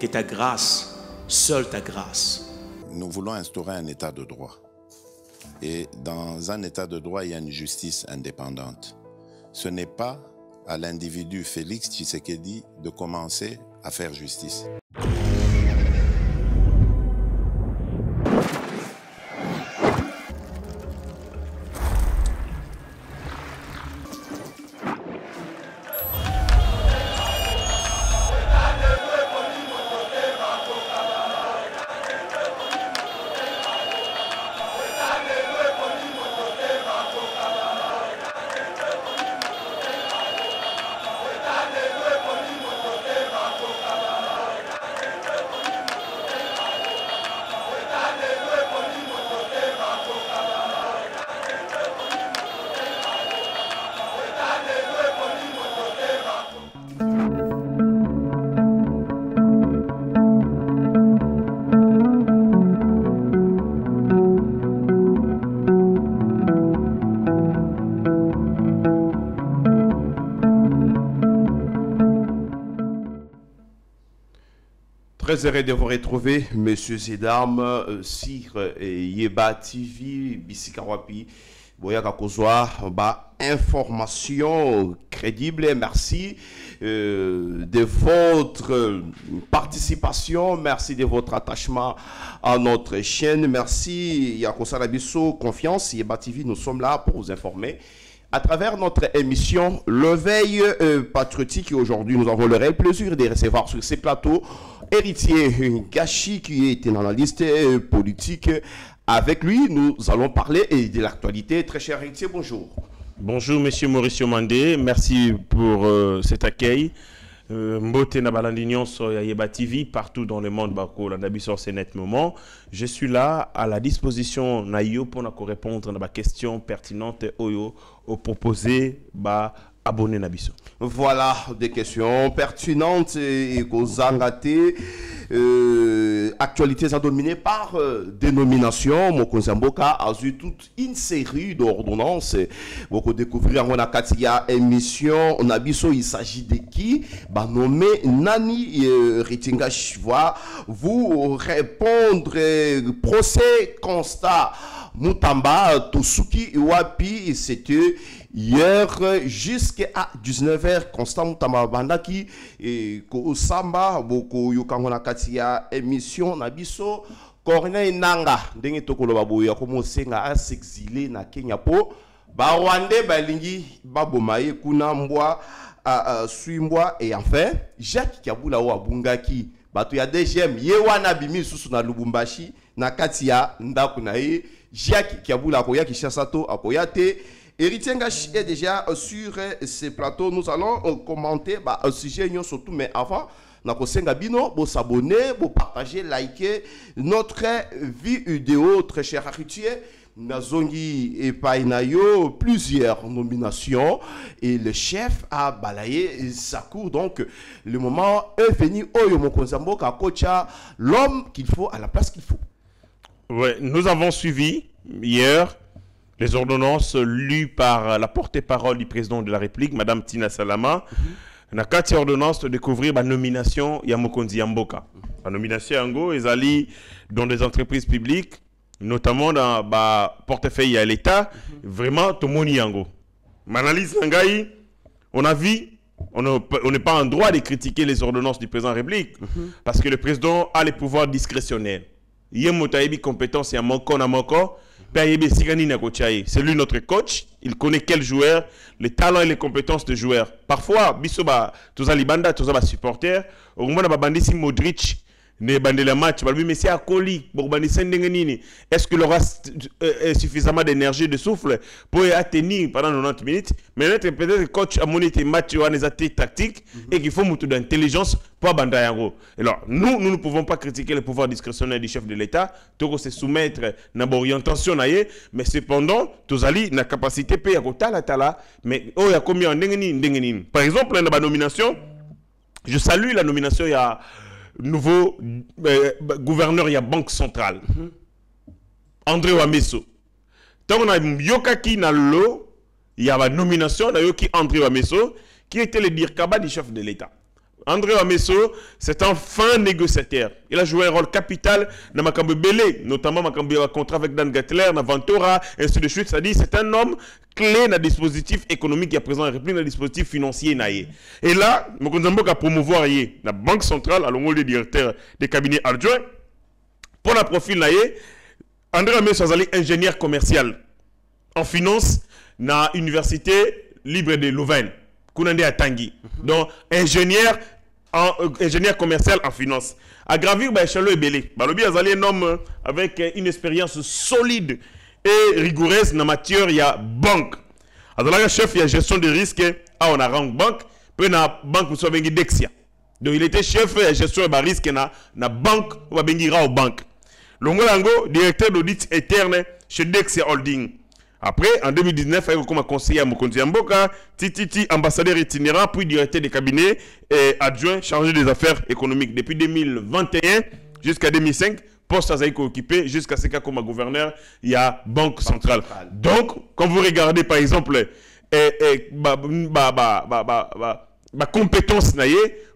que ta grâce, seule ta grâce. Nous voulons instaurer un état de droit. Et dans un état de droit, il y a une justice indépendante. Ce n'est pas à l'individu Félix Tshisekedi de commencer à faire justice. Très heureux de vous retrouver, messieurs et dames, sur Yeba TV, Bissikarawapi, Boyaka Kozwa, information crédible. Merci de votre participation, merci de votre attachement à notre chaîne, merci Yakosa Labiso, confiance, Yeba TV, nous sommes là pour vous informer. À travers notre émission Le Veille Patriotique, aujourd'hui nous avons le réel plaisir de recevoir sur ces plateaux Héritier Gachi qui est dans la liste politique. Avec lui, nous allons parler de l'actualité. Très cher Héritier, bonjour. Bonjour Monsieur Mauricio Mandé, merci pour cet accueil. Mbote na balandignon sur Yeba TV partout dans le monde bako la nabiso c'est net moment. Je suis là à la disposition nayo pour répondre à la question pertinente oyo au proposer ba abonné nabiso. Voilà des questions pertinentes et kozangate actualités dominées par dénomination. Mokonzamboka a eu toute une série d'ordonnances. Beaucoup découvrir en Akatia émission Nabiso, il s'agit de qui? Bah nommé Nani Ritinga Shiva. Vous répondre procès constat Mutamba Tosuki Wapi, c'était hier jusqu'à 19h. Constant Mutamba Bandaki et Samba Boko Yukangona Katia émission Nabiso Corneille Nanga Denge Tokolo Baboya commencé à s'exiler na Kenya po ba Rwandais balingi babomaye kuna mbwa suimbwa et enfin Jacques Kabula wa Bungaki bato ya DGM yewana bimi susu na Lubumbashi na Katia ndaku na ye Jacques Kabula akoya Kinshasa to akoya te. Héritier Ngachi est déjà sur ces plateaux. Nous allons commenter un sujet surtout, mais avant, nous allons s'abonner, partager, liker notre vidéo. Très cher Héritier, Nazongi et Painayo, plusieurs nominations et le chef a balayé sa cour. Donc, le moment est venu. Oyo Mokonzambo Kakocha, l'homme qu'il faut à la place qu'il faut. Ouais, nous avons suivi hier les ordonnances lues par la porte-parole du président de la République, Madame Tina Salama. Na kati ordonnance de découvrir la nomination Yamokonzi Yamboka. La nomination Yango est allée dans des entreprises publiques, notamment dans le portefeuille à l'État. Vraiment, tout le monde Yango. M'analyse Nangaï, on a vu, on n'est pas en droit de critiquer les ordonnances du président de la République, parce que le président a les pouvoirs discrétionnaires. Yemotaïbi compétence Yamoko Namoko. C'est lui notre coach, il connaît quel joueur, les talents et les compétences de joueurs. Parfois, bisoba, tous les bandas, tous les supporters, au moment où Bandisi Modric, ne bandé le match, mais c'est à Koli, pour Bandisi Ndengenini. Est-ce qu'il aura suffisamment d'énergie, de souffle pour tenir pendant 90 minutes? Mais peut-être le coach a monité match ou des attaques tactiques et qu'il faut beaucoup d'intelligence pour Bandayango. Alors, nous ne pouvons pas critiquer le pouvoir discrétionnaire du chef de l'État, tout se soumettre à une orientation, mais cependant, tous les la capacité de payer à tala, mais il y a combien Ndengenini. Par exemple, dans la nomination, je salue la nomination, il y a nouveau gouverneur il y a Banque Centrale. André Wameso. Tant qu'on a Yokaki na lo, il y a la nomination de Yoki André Wameso qui était le dirkaba du chef de l'État. André Amesso, c'est un fin négociateur. Il a joué un rôle capital dans Makambo Belé, notamment Makambo contrat avec Dan Gatler, dans Ventura, et ainsi de suite. C'est-à-dire c'est un homme clé dans le dispositif économique qui est présent en République, dans le dispositif financier. Et là, Mokonzambo a promouvoir la Banque centrale, à l'ongole directeur des cabinets adjoints, pour la profil André Amesso est ingénieur commercial en finance dans l'université libre de Louvain. Kounande à Tanguy. Donc, ingénieur commercial en finance. À gravir, Chalo Ebele. Balobi Azali un homme avec une expérience solide et rigoureuse dans la matière, il y a banque. Azala chef, il y a gestion de risque à on a rang banque. Puis na banque, nous sommes Dexia. Donc, il était chef de gestion de risque na banque, ou à Bengira au banque. Longolango, directeur d'audit interne chez Dexia Holding. Après, en 2019, il a comme conseiller à Mokonzi Mboka, Titi, ambassadeur itinérant, puis directeur des cabinets et adjoint chargé des affaires économiques. Depuis 2021 jusqu'à 2005, poste à occupé jusqu'à ce cas comme gouverneur, il y a Banque centrale. Donc, quand vous regardez par exemple compétence,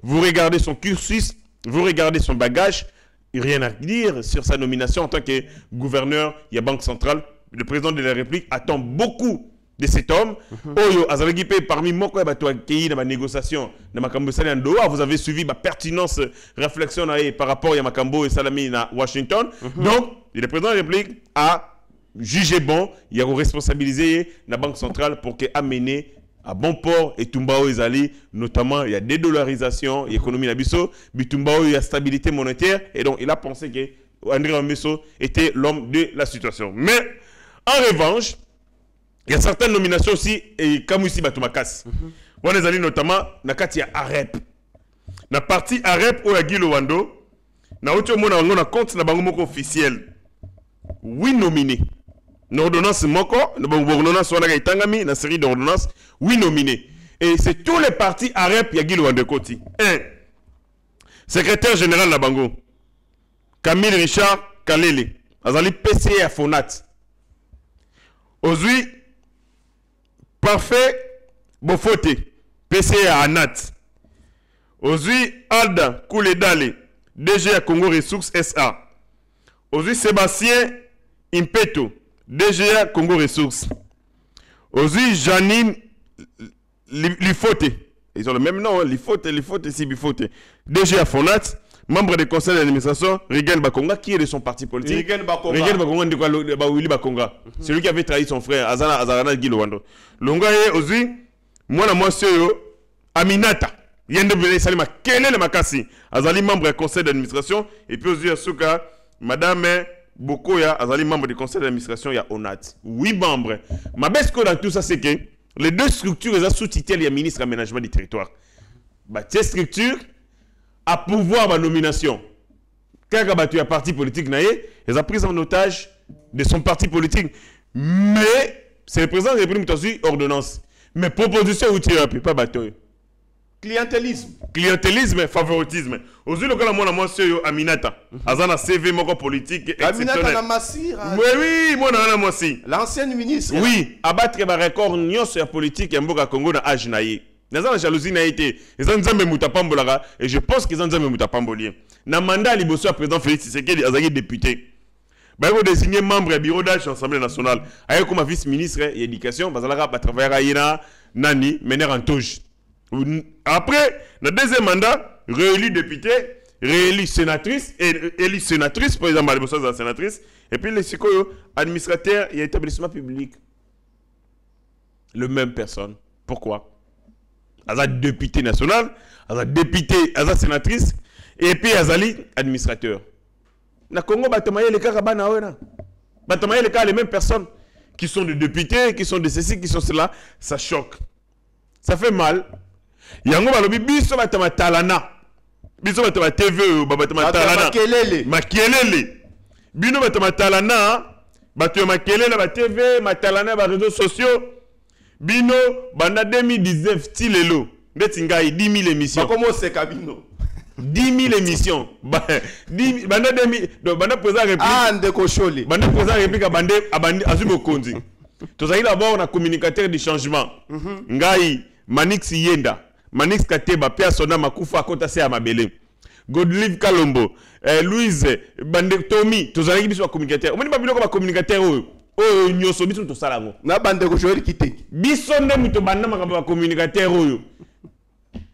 vous regardez son cursus, vous regardez son bagage, rien à dire sur sa nomination en tant que gouverneur, il y a Banque centrale. Le président de la République attend beaucoup de cet homme. Oyo, Azalagipé, parmi moi, dans la négociation de Makambo Salami Doha, vous avez suivi la pertinence, réflexion par rapport à Makambo et Salami à Washington. Donc, le président de la République a jugé bon, il a responsabilisé la Banque centrale pour qu'elle amène à bon port et Tumbao Ezali, notamment il y a dédollarisation, l'économie Nabiso, mais Tumbao il y a stabilité monétaire, et donc il a pensé que André Amesso était l'homme de la situation. Mais, en revanche, il y a certaines nominations aussi, et comme ici, Batoumakas. On les a notamment, il y a AREP. La partie AREP, où il y a Guy Lowando, il y a un compte officiel. 8 nominés. L'ordonnance Moko, l'ordonnance Itangami, la série d'ordonnances, 8 nominés. Et c'est tous les partis AREP, il y a Guy Lowando Koti. 1. Secrétaire général de Bango, Camille Richard Kalele, Azali PCA Fonat. Aujourd'hui, parfait, Bofote, PCA Anat. Aujourd'hui, Alda Kouledale, DG à Congo Ressources SA. Aujourd'hui, Sébastien Impeto, DG à Congo Ressources. Aujourd'hui, Janine Lifote. Ils ont le même nom, Lifote, ici, Bifote. DG à Fonat. Membre du conseil d'administration, Rigen Bakonga, qui est de son parti politique. Rigen Bakonga, c'est lui qui avait trahi son frère, Azarana Guy Lowando. Longa est aussi, moi, Aminata. Yende Salima, quel est le Makassi? Azali membre du conseil d'administration, et puis aussi, Asuka, Madame Bokoya, Azali membre du conseil d'administration, il y a Onat. 8 membres. Ma baisse dans tout ça, c'est que les deux structures, elles ont sous-titré, il y a ministre aménagement du territoire. Ces structures, à pouvoir ma nomination. Quand il y a parti politique, ils ont pris en otage de son parti politique. Mais c'est le président de la République qui a eu ordonnance. Mais proposition, vous ne pas battre. Clientélisme. Clientélisme, favoritisme. Aujourd'hui, le cas de moi, c'est Aminata. Azana CV, mon politique. Aminata Namassir. Oui, moi, aussi. L'ancienne ministre. Oui, abattre un record, nous, sur la politique, et Mboka Congo, dans l'âge naïe. La jalousie n'a été. Ils ont dit Moutapambolara. Et je pense qu'ils ont dit Moutapambolien. Dans le mandat, il y a président Félix Tshisekedi, ils ont député. Ils ont désigné membre du bureau d'âge de l'Assemblée nationale. Ils ont comme vice-ministre de l'éducation. Ils ont travaillé à Nani, mener en touche. Après, le deuxième mandat, réélu député, réélu sénatrice, élu sénatrice, par exemple, la sénatrice. Et puis, les administrateurs et établissements publics. Le même personne. Pourquoi? Azali député national, Azali député, Azali sénatrice, et puis Azali administrateur. Na Congo, Batamaye les cas les mêmes personnes qui sont des députés, qui sont de ceci, qui sont cela, ça choque. Ça fait mal. Yango balobi biso batama talana. Biso batama TV, batama talana. Makelele. Bino batama talana, batama makelele ba TV, matalana ba réseaux sociaux. Bino, banda 2019, Tilelo, Betingaï, 10 000 émissions. Comment c'est Kabino? 10 000 émissions. Banda 2000, donc banda présent réplique. Ah, Ndeko Choli. Banda présent réplique à Bandé, Azubo Kondi. Tout ça, d'abord, on a communicateur du changement. Ngaï, Manix Yenda. Manix Kateba, Pia Sona Makufa, Kota Se Amabele. Godlive Kalombo, Louise, Bande Tommy, tous les gens sont communicateurs. On ne peut pas communicateur. Oh, nyoso biso to salango. Na bande ko joeli kite. Biso nde muto banda makamba communicateur oyo.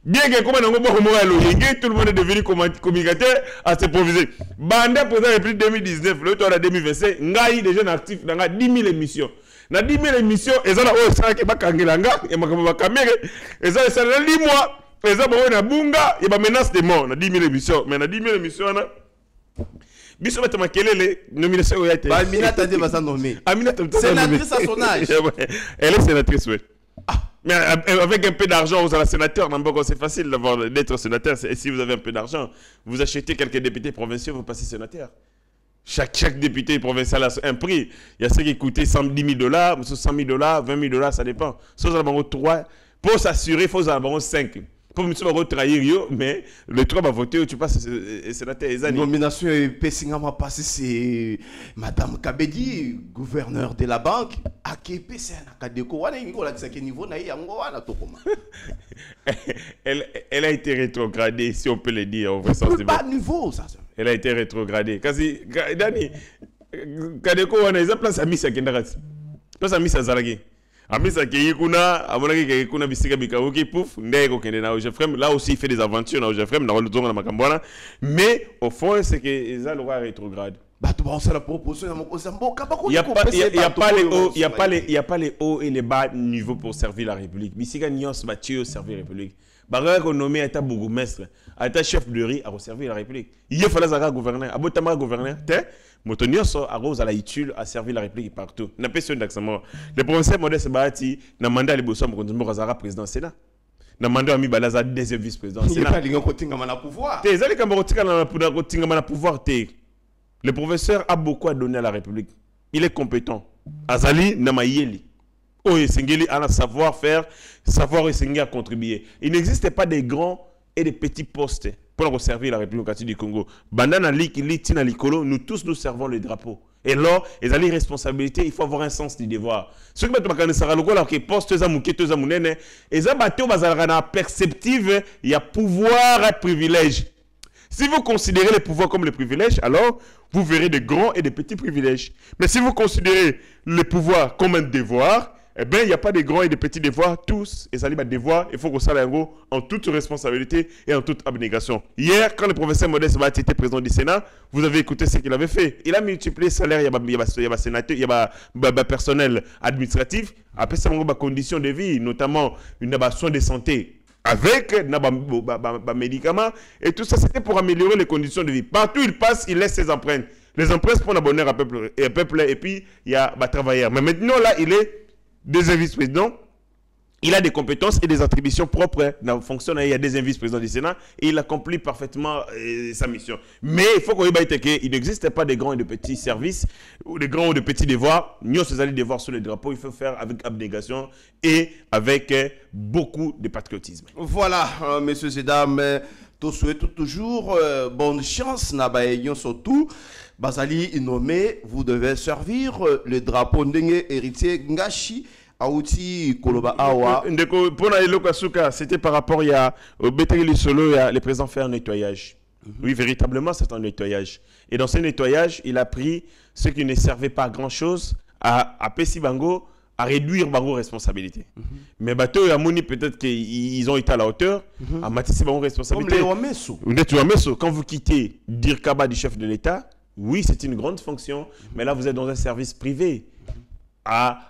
Bien que comme nango boko mo alo, tout le monde est devenu communicateur à se proviser. Banda président depuis 2019, le tour à 2025, ngai des jeunes actifs dans 10 000 émissions. Na 10 000 émissions, ezala o sala ke bakangelanga, e makamba kamere, ezala sala 10 mois, ezala bo na bunga, e ba menace de mort na 10 000 émissions, mais na 10 000 émissions na biso bata makelele nomination ya été. Ba Aminata de basa nommé. Aminata sénatrice à son âge. Elle est sénatrice, oui. Mais avec un peu d'argent, vous êtes sénateur, c'est facile d'être sénateur. Et si vous avez un peu d'argent, vous achetez quelques députés provinciaux, vous passez sénateur. Chaque député provincial a un prix. Il y a ceux qui coûtent 110 000 $, 100 000 $, 20 000 $, ça dépend. Si vous avez 3, pour s'assurer, il faut avoir 5. Pour me trahir, mais le 3 va voter, tu passes sénateur. Nomination et Pessingama passé, c'est Madame Kabedi, gouverneur de la banque. À Képe, c'est un acadéco. Elle a été rétrogradée, si on peut le dire, au vrai sens du terme. Niveau, ça. Elle a été rétrogradée. Kasi, Dani, Kadeko, on a place à Miss Akendarat. Place à Miss Azaragi. Amisa Kiyikuna, Amonaki Kiyikuna Bisika Bikaoki, pouf, Ndego Kendena au Jeffrem. Là aussi, il fait des aventures au Jeffrem, dans le zone de Makambwana. Mais au fond, c'est que ça le roi rétrograde. Il n'y a pas les hauts et les bas niveaux pour servir la République. Bisika Nyos Mathieu servir la République. Barak on nommé état bourgmestre, état chef de riz à servir la République. Il fallait Zara gouverneur, Abotama gouverneur, Motonioso à Rose à la Itule à servir la République partout. N'a pas d'accent. Le professeur Modeste Bahati n'a mandat les bossons pour continuer à président Sénat. N'a mandat à mi Balaza deuxième vice-président Sénat. Il n'y a pas de pouvoir. Le professeur a beaucoup à donner à la République. Il est compétent. Azali Namayeli. Oh, Sengeli a un savoir-faire, savoir et à contribuer. Il n'existe pas des grands et des petits postes pour servir la République du Congo. Bandana Tina Likolo, nous tous nous servons le drapeau. Et là, ils ont les responsabilités, il faut avoir un sens du devoir. Ce que je poste ils ont perceptive, il y a pouvoir et privilège. Si vous considérez les pouvoirs comme les privilèges, alors vous verrez des grands et des petits privilèges. Mais si vous considérez les pouvoirs comme un devoir, eh bien, il n'y a pas de grands et de petits devoirs, tous. Et ça dit, devoir, il faut qu'on s'aille en toute responsabilité et en toute abnégation. Hier, quand le professeur Modeste Bahati était président du Sénat, vous avez écouté ce qu'il avait fait. Il a multiplié le salaire, il y a sénateur, il y a personnel administratif. Après, ça, il y a des conditions de vie, notamment une soins de santé avec des médicaments. Et tout ça, c'était pour améliorer les conditions de vie. Partout où il passe, il laisse ses empreintes. Les empreintes pour un bonheur à peuple, et puis il y a des travailleurs. Mais maintenant, là, il est deuxième vice-président, il a des compétences et des attributions propres dans fonction. Il y a deuxième vice-président du Sénat et il accomplit parfaitement sa mission. Mais il faut qu'on y baille qu'il n'existe pas de grands et de petits services ou de grands ou de petits devoirs. Nous, ces allés devoirs sur le drapeau, il faut faire avec abnégation et avec beaucoup de patriotisme. Voilà, messieurs et dames, je souhaite toujours bonne chance. Surtout, Bazali nommé, vous devez servir le drapeau Ndenge héritier Ngashi. C'était par rapport à Beteli Solo, le président fait un nettoyage. Oui, véritablement, c'est un nettoyage. Et dans ce nettoyage, il a pris ce qui ne servait pas à grand-chose à Pessi Bango, à réduire Bango responsabilité. Mais Bateau et Amouni, peut-être qu'ils ont été à la hauteur, à Matissi Bango responsabilité. Quand vous quittez Dirkaba du chef de l'État, oui, c'est une grande fonction, mais là, vous êtes dans un service privé. À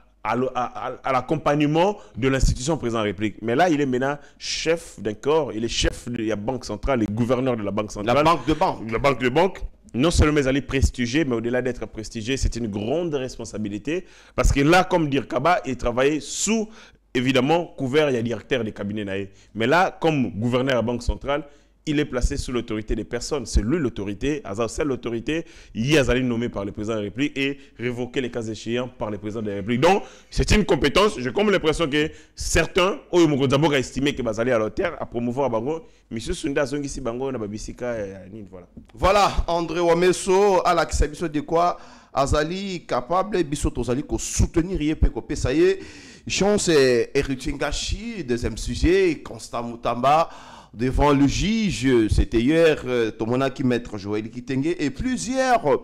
l'accompagnement de l'institution président de la République. Mais là, il est maintenant chef d'un corps, il est chef de la Banque centrale, il est gouverneur de la Banque centrale. La banque de banque. La banque de banque. Non seulement ils allaient prestigier, mais au-delà d'être prestigié, c'est une grande responsabilité. Parce que là, comme dire Kaba, il travaillait sous, évidemment, couvert, il y a directeur des cabinets naïfs. Mais là, comme gouverneur de la Banque centrale, il est placé sous l'autorité des personnes. C'est lui l'autorité. C'est l'autorité. Il est nommé par le président de la République et révoqué les cas échéants par le président de la République. Donc, c'est une compétence. J'ai comme l'impression que certains, ont estimé que Bazali à la terre à promouvoir Bango. Monsieur Sunda Zongi Bango, Nababisika, voilà. Voilà, André Wameso, à la de quoi azali capable biso tozali ko soutenir ye pe ko pesa ye chance héritier Ngachi. Deuxième sujet, Constant Moutamba devant le juge, c'était hier Tomonaki maître Joël Kitenge et plusieurs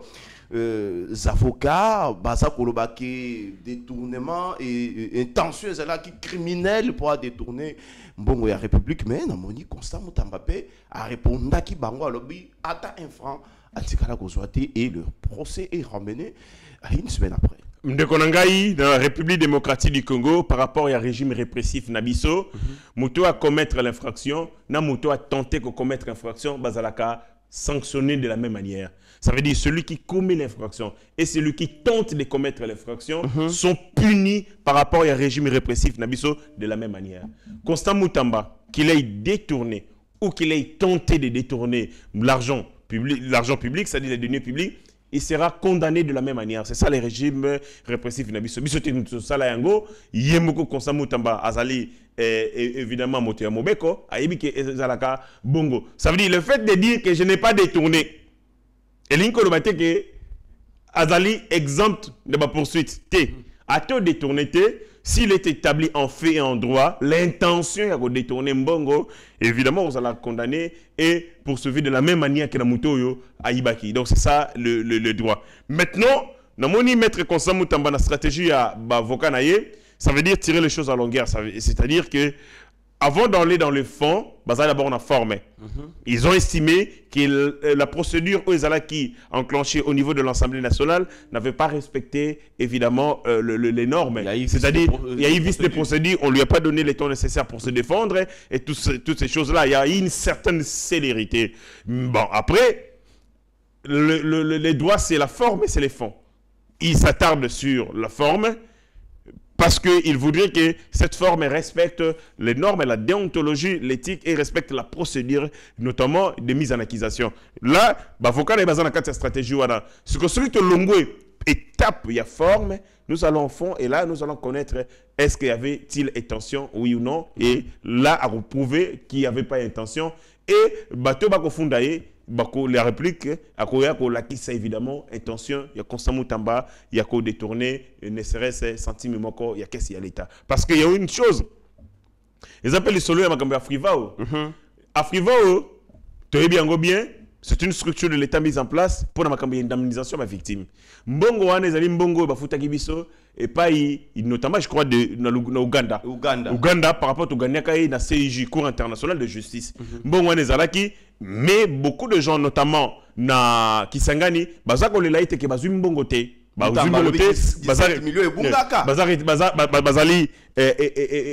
avocats baza kolobaki détournement et intention là qui criminel pour détourner mbongo ya République. Mais namoni Constant Moutamba pe a répondu ki bango alobi ata un franc atikala kozwati et le procès est ramené à une semaine après. Ndekonangai, dans la République démocratique du Congo, par rapport au régime répressif Nabiso, Mouto a commettre l'infraction, na Mouto a tenté de commettre l'infraction, Bazalaka sanctionné de la même manière. Ça veut dire celui qui commet l'infraction et celui qui tente de commettre l'infraction sont punis par rapport au régime répressif Nabiso de la même manière. Constant Moutamba, qu'il ait détourné ou qu'il ait tenté de détourner l'argent public, c'est-à-dire les deniers publics, il sera condamné de la même manière. C'est ça le régime répressif. Constant Moutamba azali évidemment moté mobeko ayebike ezalaka bongo. Ça veut dire le fait de dire que je n'ai pas détourné. Et l'inko le matin que azali exempt de ma poursuite. A tout détourné s'il est établi en fait et en droit, l'intention de détourner mbongo, évidemment, vous allez condamner et poursuivre de la même manière que la Moutoyo à Ibaki. Donc, c'est ça le droit. Maintenant, dans mon mettre Constant Moutamba la stratégie à Bavokanaye, ça veut dire tirer les choses à longueur. C'est-à-dire que avant d'aller dans le fond, d'abord on a formé. Ils ont estimé que la procédure qui enclenchée au niveau de l'Assemblée nationale n'avait pas respecté évidemment les normes. C'est-à-dire, il y a eu vice de procédure, on ne lui a pas donné les temps nécessaires pour se défendre et toutes ces choses-là. Il y a eu une certaine célérité. Bon, après, les droits, c'est la forme et c'est les fonds. Ils s'attardent sur la forme. Parce qu'il voudrait que cette forme respecte les normes, la déontologie, l'éthique et respecte la procédure, notamment des mises en accusation. Là, il faut qu'il y ait une stratégie. Ce que celui que l'on étape, il y a forme, nous allons au fond et là, nous allons connaître est-ce qu'il y avait-il intention, oui ou non. Et là, à prouver qu'il n'y avait pas intention. Et, bateau bako fundaye, la réplique, la qui c'est évidemment intention, il y a Constant Moutamba, il y a qu'au détourner, ne serait-ce sentiment, il y a qu'est-ce qu'il y a l'État. Parce qu'il y a une chose, ils appellent les solos à Afrivao. Afrivao, tu es bien, c'est une structure de l'État mise en place pour l'indemnisation de la victime. Mbongo wane zali mbongo bafuta kibiso et pas notamment je crois na Uganda. Uganda par rapport au Uganda kai na CIJ Cour internationale de justice. Mbongo wane zalaki mais beaucoup de gens notamment na Kisangani bazako le laite ke bazui mbongo te. Bazali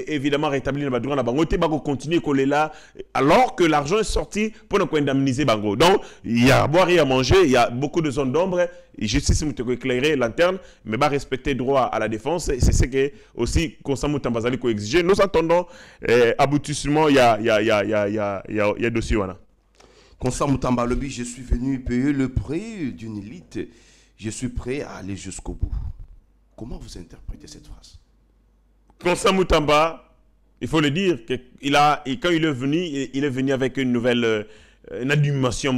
évidemment rétabli le droit, bako continuer coller là alors que l'argent est sorti pour nous indemniser bango. Donc il y a à boire et à manger, il y a beaucoup de zones d'ombre. Justice nous éclairer lanterne, mais pas respecter droit à la défense. C'est ce que aussi Constant Moutamba bazali ko exiger. Nous attendons aboutissement. Il y a dossier voilà. Constant Moutamba lobby, je suis venu payer le prix d'une élite. Je suis prêt à aller jusqu'au bout. Comment vous interprétez cette phrase? Constant Moutamba, il faut le dire, quand il est venu avec une nouvelle dimension.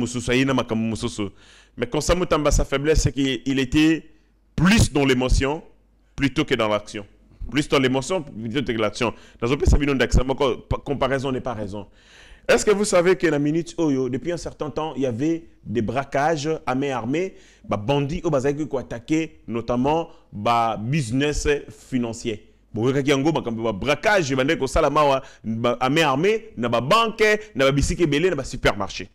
Mais Constant Moutamba, sa faiblesse, c'est qu'il était plus dans l'émotion plutôt que dans l'action. Plus dans l'émotion plutôt que dans l'action. Dans un peu, comparaison n'est pas raison. Est-ce que vous savez que la minute Oyo, depuis un certain temps, il y avait des braquages à main armée, bandits au bazaki qui attaquaient notamment business financier. Braquage, à main armée, na banque, na bisiki belé, na supermarché.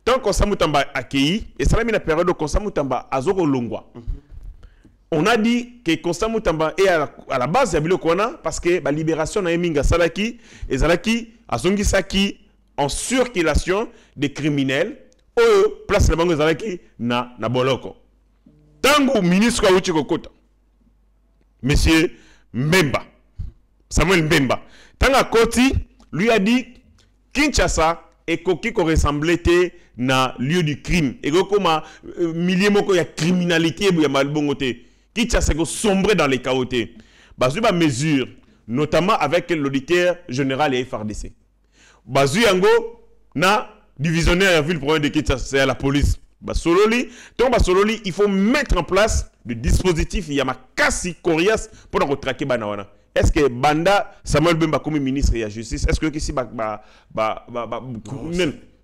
Tant qu'on s'est accueilli, et ça a mis la période où Constant Moutamba a Zoko Longwa. On a dit que Constant Moutamba est à la base de parce que la libération na Eminga Salaki et Salaki a Zongi Saki en circulation des criminels au place la banque Salaki na Boloko. Tango ministre Kouchi Kokota, monsieur Mbemba, Samuel Mbemba, Tanga Koti lui a dit Kinshasa et Koki ressemblait na lieu du crime et comme milliers moko ya criminalité ya malbongote. Kinshasa ko sombre dans les chaotés. Bazuba mesure notamment avec l'auditeur général et FRDC. Bazu yango na divisionnaire a vu le problème de Kinshasa, c'est la police. Basololi, donc Basololi, il faut mettre en place le dispositif, il y a ma cassi coriace pour traquer Banawana. Est-ce que Banda, Samuel Bemba comme ministre de la Justice, est-ce que ici,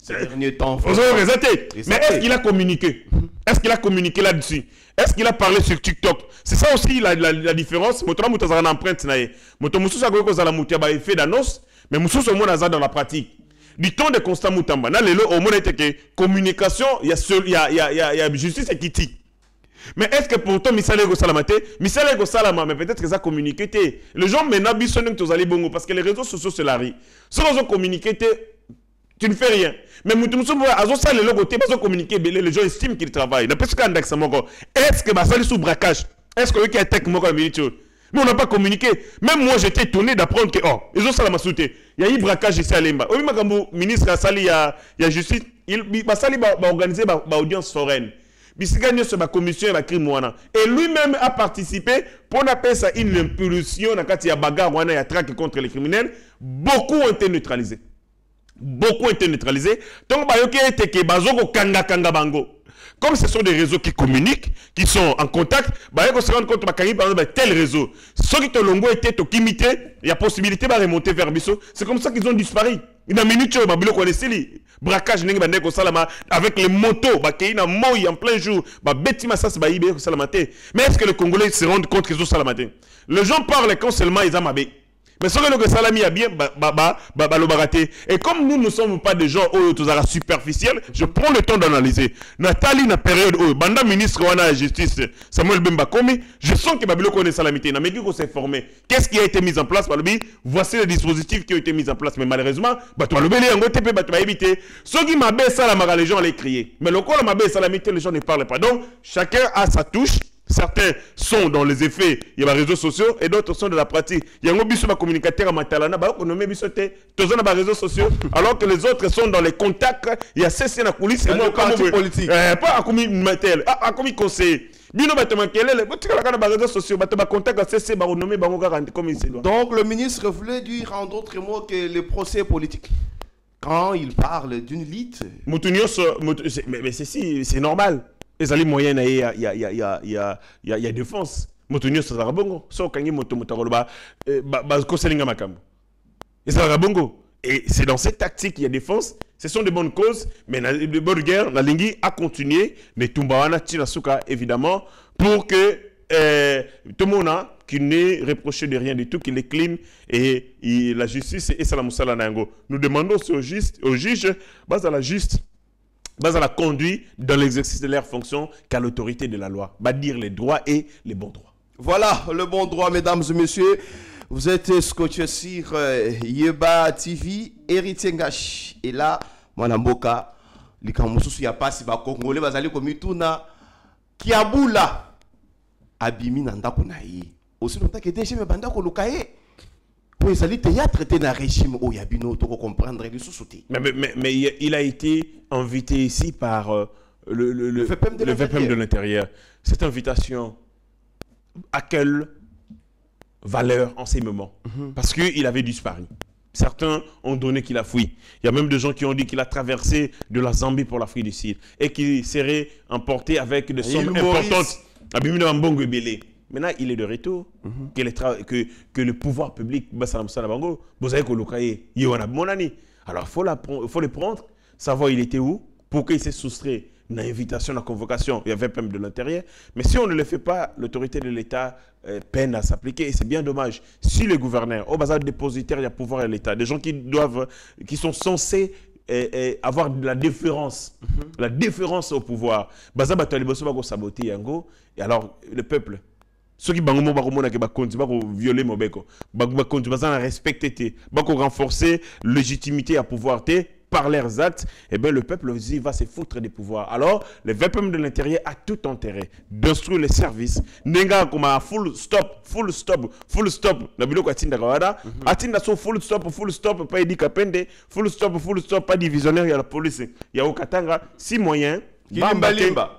ces derniers temps, mais est-ce qu'il a communiqué? Est-ce qu'il a communiqué là-dessus? Est-ce qu'il a parlé sur TikTok? C'est ça aussi la différence. Motola Moutazara n'emprunte naïe. Motomoussou a kozala Moutiaba effet d'annonce, mais Moussou au moins dans la pratique. Du temps de Constant Moutamba, là, au moins était que communication, il y a justice et kiti. Mais est-ce que pourtant Misale Gosalamate, Misale Gosalama, mais peut-être que ça a communiqué. Les gens maintenant bisonnent tous allés bongo parce que les réseaux sociaux c'est la rue. Si ils ont communiqué, tu ne fais rien. Mais Moutoumoussou, ça les logotés, ils ont communiqué, les gens estiment qu'ils travaillent. Est-ce que ça sous braquage? Est-ce que y a tech moko militaire? Mais on n'a pas communiqué. Même moi, j'étais étonné d'apprendre que, oh, ils ont ça la masouté. Il y a eu braquage ici à Lemba. Oui, mais ministre Sali, il y a justice, il va organiser une audience foraine. Il gagné sur la commission et la crime. Et lui-même a participé pour appeler ça une impulsion. Quand il y a bagarre, il y a traque contre les criminels. Beaucoup ont été neutralisés. Beaucoup ont été neutralisés. Donc, comme ce sont des réseaux qui communiquent, qui sont en contact, il se rendre compte que tel réseau, ceux qui ont été imité, il y a possibilité de remonter vers Bissot. C'est comme ça qu'ils ont disparu. Il y a une minute, braquage avec les motos, en plein jour, mais est-ce que les Congolais se rendent compte qu'ils ont salamaté? Les gens parlent quand seulement ils ont mabé. Mais ce que le salami a bien, et comme nous ne sommes pas des gens superficiels, je prends le temps d'analyser. Nathalie, na période où Banda ministre de la Justice, Samuel Bemba Komi, je sens que Babilo connaît salamité. Na meki ko s'est formé. Qu'est-ce qui a été mis en place? Voici les dispositifs qui ont été mis en place. Mais malheureusement, ceux qui m'a baissé salamara, les gens allaient crier. Mais le quoi m'a baissé salamité, les gens ne parlent pas. Donc, chacun a sa touche. Certains sont dans les effets, il y a les réseaux sociaux, et d'autres sont de la pratique. Il y a un communicateur à Matalana, tous les réseaux sociaux, alors que les autres sont dans les contacts. Il y a ceci dans la coulisse, et moi, comme politique. Pas à commis matel, à commis conseiller. Donc le ministre voulait dire en d'autres mots que le procès politique, quand il parle d'une lite. Mais c'est normal. Les alliés moyens, il y a défense. Motonio, ça sera bon. So, quand il y a motomotoroba, koselinga makambo. Et ça sera bon. Et c'est dans cette tactique qu'il y a défense. Ce sont de bonnes causes, mais de bonnes guerres, la Lingui a continué. Mais Tumbawana, Tinasuka, évidemment, pour que tout le monde qui n'est reproché de rien du tout, qu'il est clean et la justice et Salamoussala Nango. Nous demandons au juge, base à la juste. Bas à la conduite dans l'exercice de leurs fonctions qu'à l'autorité de la loi. Bah dire les droits et les bons droits. Voilà, le bon droit, mesdames et messieurs. Vous êtes scotché sur Yeba TV, Héritier Ngash. Et là, Mwanamboka, les Kamoussous, il n'y a pas si bas Congolais, bazali comme Ituna, Kiaboula, Abimi Nandakunaï. Aussi longtemps que déjà, mais Bandako Lukaye. Oui, ça dit théâtre était un régime où il y a bien d'autres comprendre les sous-soutis. Mais il a été invité ici par le VPM de l'Intérieur. Cette invitation, à quelle valeur en ces moments? Parce qu'il avait disparu. Certains ont donné qu'il a fui. Il y a même des gens qui ont dit qu'il a traversé de la Zambie pour l'Afrique du Sud et qu'il serait emporté avec des sommes importantes. Maintenant, il est de retour. Que le pouvoir public, alors il faut le prendre, savoir il était où, pourquoi il s'est soustrait une invitation, une convocation, il y avait même de l'intérieur. Mais si on ne le fait pas, l'autorité de l'État peine à s'appliquer. Et c'est bien dommage. Si les gouverneurs, au bazar dépositaire, il y a pouvoir à l'État, des gens qui sont censés avoir de la déférence, la déférence au pouvoir. Et alors, le peuple, ceux qui violer mon béco, respecter, renforcer légitimité à pouvoir par leurs actes, et bien le peuple aussi va se foutre des pouvoirs. Alors, le VPM de l'Intérieur a tout intérêt d'instruire les services. Nenga comme full stop. Nabilo ko atinda kawada, atinda so full stop, pas edika pende, full stop, pas divisionnaire, il y a la police, il y a au Katanga, 6 moyens.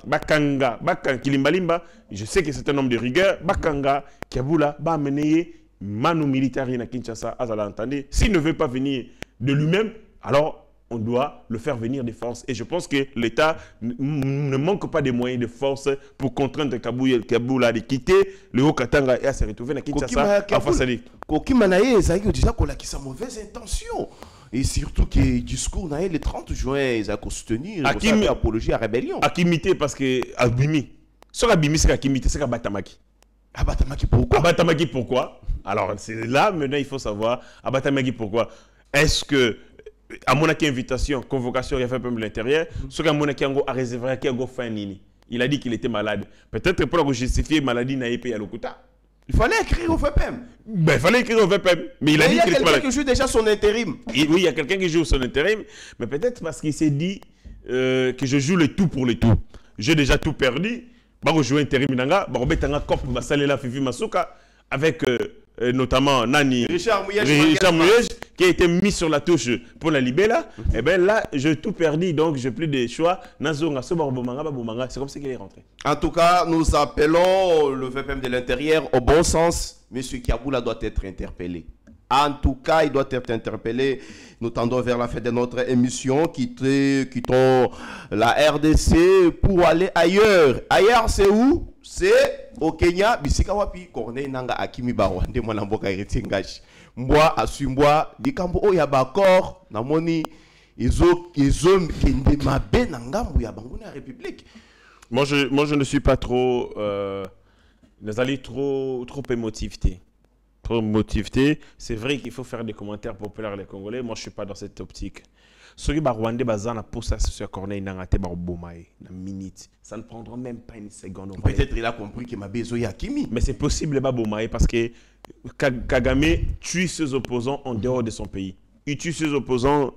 Bakanga, Kilimbalimba, je sais que c'est un homme de rigueur. Bakanga, Kiaboula, Bameneye, Manu militaire na Kinshasa, Azala entendez. S'il ne veut pas venir de lui-même, alors on doit le faire venir des forces. Et je pense que l'État ne manque pas de moyens de force pour contraindre Kaboula de quitter le Haut-Katanga et à se retrouver dans Kinshasa en face à lui. Kokimanaye, ça veut dire qu'on a sa mauvaise intention. Et surtout que le discours le 30 juin, ils ont soutenir l'apologie à la rébellion. Akimité parce que Abimi. Ce qu'Abimi, c'est Akimité, c'est Abatamaki. Abatamaki pourquoi? Abatamaki pourquoi? Alors, c'est là, maintenant, il faut savoir, Abatamaki pourquoi? Est-ce que, à mon invitation, convocation, il y a fait de l'intérieur, ce qu'à mon a réservé à Nini. Il a dit qu'il était malade. Peut-être pour justifier maladie, n'a pas à l'Okuta. Il fallait écrire au VPM. Ben, il fallait écrire au VPM. Mais il a dit qu'il était malade. Il y a quelqu'un qui joue déjà son intérim. Oui, il y a quelqu'un qui joue son intérim. Mais peut-être parce qu'il s'est dit que je joue le tout pour le tout. J'ai déjà tout perdu. Je vais jouer intérim. Je vais jouer Cop Basalela Fifi Masuka avec notamment Nani Richard Mouyej qui a été mis sur la touche pour la Libéla. Et bien là, j'ai tout perdu. Donc, je n'ai plus de choix. C'est comme ça qu'il est rentré. En tout cas, nous appelons le VPM de l'intérieur au bon sens. Monsieur Kaboula doit être interpellé. En tout cas, il doit être interpellé. Nous tendons vers la fin de notre émission, quittons la RDC pour aller ailleurs. Ailleurs, c'est où? C'est au Kenya. Bisika wapi Corneille Nanga Akimi Barwande Mwanamboka Eretingash. Mboa Asumbwa Dikambo Oya Bakor Namoni Izo Kende Mabe Nangambu ya Banguna République. Moi je ne suis pas trop trop émotiveté. Trop motivé. C'est vrai qu'il faut faire des commentaires populaires les Congolais. Moi je suis pas dans cette optique. Ce qui Rwandais bazana pour ça sur Corneille Nangate Barobomae na minute. Ça ne prendra même pas une seconde. Peut-être il a compris que Mabezo Yakimi. Mais c'est possible Babomae parce que Kagame tue ses opposants en dehors de son pays. Il tue ses opposants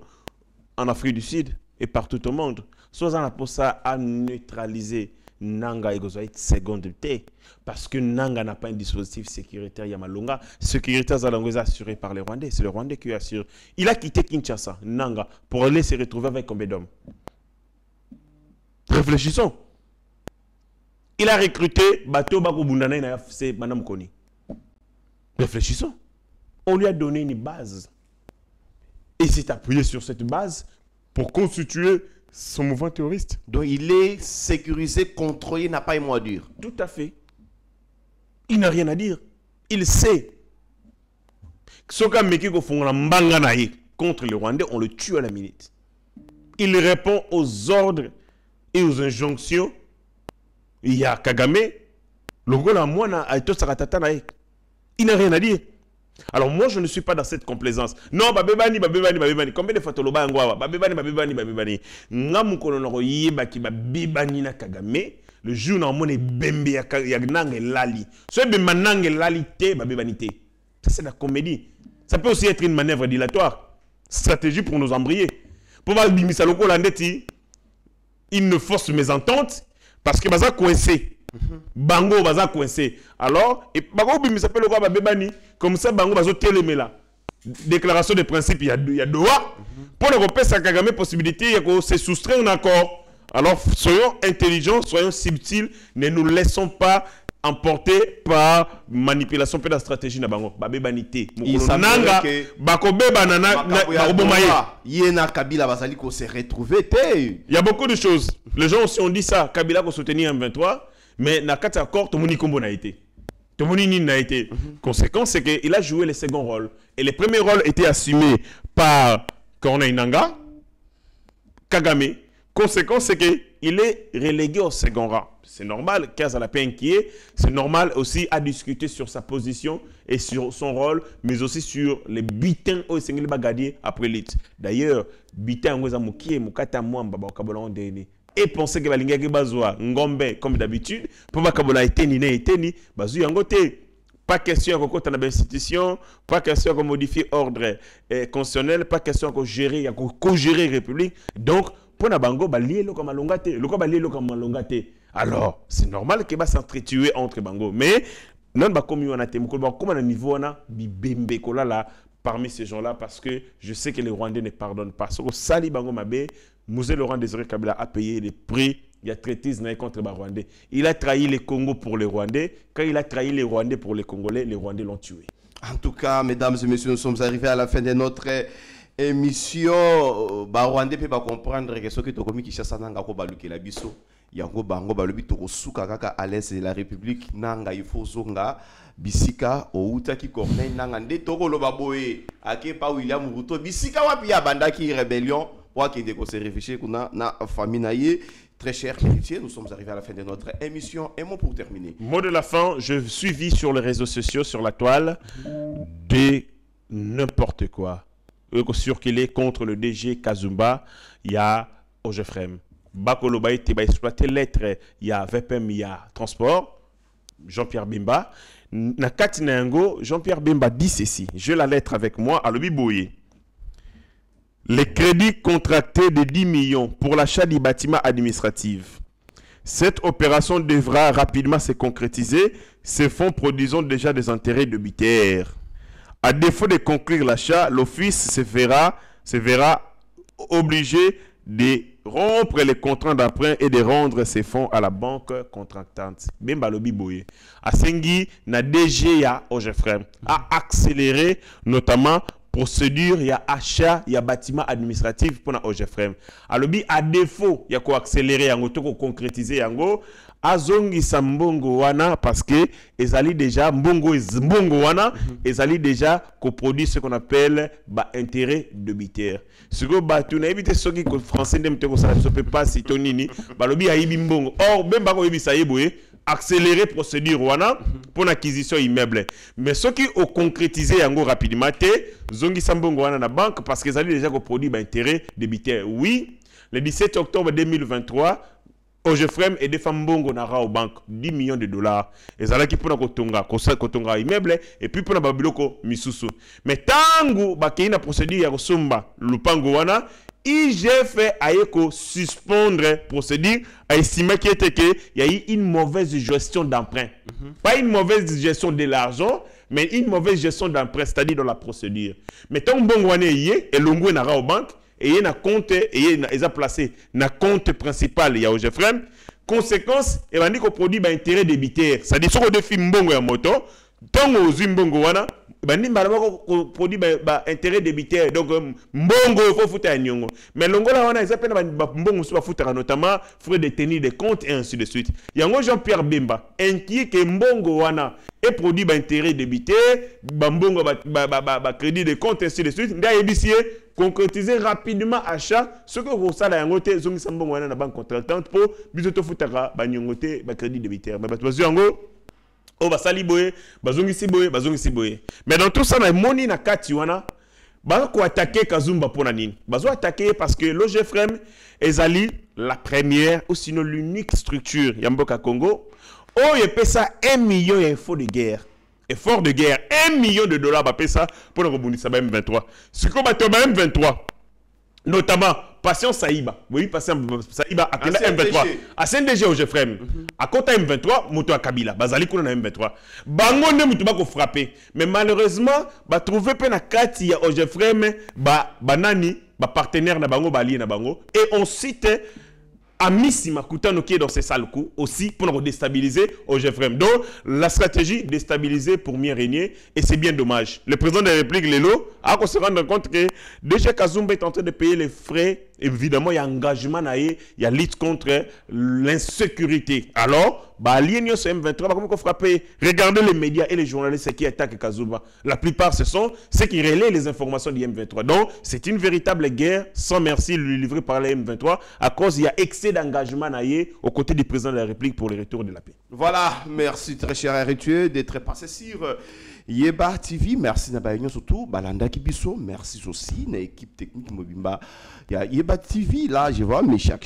en Afrique du Sud et partout au monde. Soit on a pour ça à neutraliser Nanga et Gozoï seconde T. Parce que Nanga n'a pas un dispositif sécuritaire Yamalonga. Sécuritaire Zalangoza assuré par les Rwandais. C'est le Rwandais qui assure. Il a quitté Kinshasa, Nanga, pour aller se retrouver avec combien d'hommes? Réfléchissons. Il a recruté Bato Bako Bundana c'est Madame Koni. Réfléchissons. On lui a donné une base. Et s'est appuyé sur cette base pour constituer son mouvement terroriste. Donc il est sécurisé, contrôlé, n'a pas un mot à dire. Tout à fait. Il n'a rien à dire. Il sait. Contre les Rwandais, on le tue à la minute. Il répond aux ordres et aux injonctions. Il y a Kagame. Il n'a rien à dire. Alors moi, je ne suis pas dans cette complaisance. Non, babebani. Combien de fois tu l'as dit babebani. Ngamukono yeba ki babebani na Kagame. Le jour où on est bembe ya nange lali. Ce bemba nange lali te babebani te. Ça c'est la comédie. Ça peut aussi être une manœuvre dilatoire. Stratégie pour nous embrayer. Pour pas bimisa loko landeti, il ne force mes ententes parce que baza coincé. Bango baza coincé. Alors, et bango bimisa pe loko babebani. Comme ça, Bango Bazo Télémela. Déclaration de principe, il y a Doha. Pour ne pas ça Kagame possibilité, il y a se soustraire un accord. Alors, soyons intelligents, soyons subtils, ne nous laissons pas emporter par manipulation et la stratégie de Bango. Babé banité. Nanga, Bakobe banana, Yena Kabila Basaliko s'est retrouvé. Il y a beaucoup de choses. Les gens aussi ont dit ça. Kabila va soutenir M23, mais Nakata accord, tout le monde Kombo n'a été. Tout le monde n'a été. Conséquence, c'est qu'il a joué le second rôle. Et les premiers rôles étaient assumés par Corneille Nanga, Kagame. Conséquence, c'est qu'il est relégué au second rang. C'est normal, Kaz a la peine qui est. C'est normal aussi à discuter sur sa position et sur son rôle, mais aussi sur les butins au Sengel Bagadier après l'élite. D'ailleurs, butins au Zamuki et Mukata Mwamba, Bakabolan Dene. Et penser que Balingaki Bazoua, Ngombe, comme d'habitude, pour Bakabola Eteni, Bazou Yangote. Pas question qu'on compte dans l'institution, pas question qu'on modifie l'ordre constitutionnel, pas question qu'on gérer, qu'on co-gérer la République. Donc, pour Nabango, Balié le comme Malongate, le comme Balié le comme Malongate. Alors, c'est normal qu'il va s'entretuer entre Bango. Mais, non, comme on a été, comme on a niveau, on a bibembe là parmi ces gens-là, parce que je sais que les Rwandais ne pardonnent pas. Parce que Sali Bango Mabé, Mouzé Laurent Désiré Kabila a payé les prix. Il y a traitise contre les Rwandais. Il a trahi les Congos pour les Rwandais. Quand il a trahi les Rwandais pour les Congolais, les Rwandais l'ont tué. En tout cas, mesdames et messieurs, nous sommes arrivés à la fin de notre émission Rwandais peut pas comprendre que ce que tu commis qui chasse nanga ko baluki la biso yango bango balobi to suka kaka à l'est de la République nanga il faut zonga bisika outa ki Corneille nanga nde to ko loba boye ake pa William Ruto bisika wapi ya bandaki rébellion pour qu'il de se réfléchir kuna na famille naie. Très chers héritiers, nous sommes arrivés à la fin de notre émission. Un mot pour terminer. Mot de la fin, je suivis sur les réseaux sociaux, sur la toile, de n'importe quoi. Sur qu'il est contre le DG Kazumba, il y a Ogefrem. Bakoloba était exploité lettre, il y a VPM, il y a transport, Jean-Pierre Bemba. Nakati Nango, Jean-Pierre Bemba dit ceci. J'ai la lettre avec moi à l'Obiboye. Les crédits contractés de 10 millions pour l'achat du bâtiment administratif. Cette opération devra rapidement se concrétiser. Ces fonds produisant déjà des intérêts débitaires. À défaut de conclure l'achat, l'office se verra obligé de rompre les contrats d'emprunt et de rendre ces fonds à la banque contractante. Bemba lobi boye. Asengi na DG ya Ogefrem a accéléré notamment procédure, il y a achat, il y a bâtiment administratif pour la Ogefrem. Alors, à défaut, il y a quoi accélérer, il y a concrétiser, azongi sambongo wana parce que ils allaient déjà mbongo wana ils allaient déjà coproduire ce qu'on appelle intérêt débitaire. Ce que tu n'as évité ce qui français ne peut pas si tonini balobi aibi mbongo. Or même ba ko yebi sa yeboye accélérer procédure wana pour l'acquisition immeuble. Mais ce qui ont concrétisé yango rapidement té zongi sambongo wana na banque parce qu'ils allaient déjà coproduire intérêt débitaire. Oui, le 17 octobre 2023 Ogefrem et des femmes bongo nara au banque 10 millions de dollars. Et ça là qui pour kotonga immeuble et puis pour na babiloko misusu. Mais tangu bakina procédure ya kosomba lupango wana IGF ayeko suspendre procédure a estimé qu'il y a eu une mauvaise gestion d'emprunt. Pas une mauvaise gestion de l'argent, mais une mauvaise gestion d'emprunt, c'est-à-dire dans la procédure. Mais tant bongo wana yé et longo nara au banque et il y a un compte et il a placé un compte principal il y a Ogefrem. Conséquence et on dit qu'on produit intérêt débitaire. Ça dit sur le défi mbongo ya moto tant aux mbongo wana bandi mbalaba ko produit intérêt débitaire donc mbongo faut foutre à nyongo mais longo la wana ils appellent mbongo so foutre notamment frais de tenir des comptes et ainsi de suite. Yango Jean-Pierre Bemba inquiet que mbongo wana et produit intérêt débitaire mbongo crédit de compte et ainsi de suite nda ébicier concrétiser rapidement achat ce que vous savez yango te zongi sambongo wana na banque contractante pour bisoto futaka ba nyongo te ba crédit débitaire ba bato yango oh basali boye bazongi si boye mais dans tout ça na moni na kati wana ba ko attaquer Kazumba pour nini bazo attaquer parce que l'Ogefrem ezali la première ou sinon l'unique structure ya mboka Congo oh il paie ça 1 million d'effort de guerre 1 million de dollars ba paie ça pour rebondir ba M23 ce qu'on ba M23 notamment Patient Saïba. Oui, Patient Saïba à M23. À CNDG Ogefrem. À côté M23, Moto à Kabila. Bazali Kuna M23. Bango ne mutu bako frappé. Mais malheureusement, ba trouver pe na kati ya Ogefrem banani partenaire na bango bali na bango et on cite Amici Makutano qui est dans ces sales coups aussi pour nous déstabiliser Ogefrem. Donc la stratégie déstabiliser pour mieux régner et c'est bien dommage. Le président de la République Lelo a se rendre compte que déjà Kazumba est en train de payer les frais. Évidemment, il y a engagement, il y a lutte contre l'insécurité. Alors, l'Alliance sur M23, comment frapper? Regardez les médias et les journalistes qui attaquent Kazumba. La plupart, ce sont ceux qui relaient les informations du M23. Donc, c'est une véritable guerre sans merci livrée par les M23 à cause il y a excès d'engagement aux côtés du président de la République pour le retour de la paix. Voilà, merci très cher héritier d'être passé sur Yeba TV. Merci Nabaïno surtout, Balanda Kibiso. Merci aussi à l'équipe technique Mobimba. Il y a Yeba TV, là je vois, mais chaque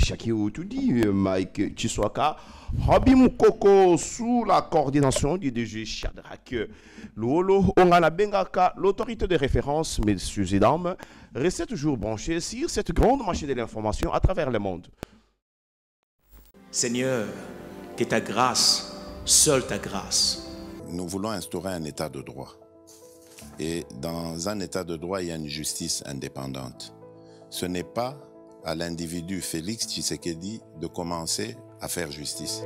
tout dit, Mike Chiswaka, Robi Moukoko sous la coordination du DG Shadrach Lolo, Ongana Bengaka, l'autorité de référence, messieurs et dames, restez toujours branchés sur cette grande machine de l'information à travers le monde. Seigneur, que ta grâce, seule ta grâce. Nous voulons instaurer un état de droit. Et dans un état de droit, il y a une justice indépendante. Ce n'est pas à l'individu Félix Tshisekedi de commencer à faire justice.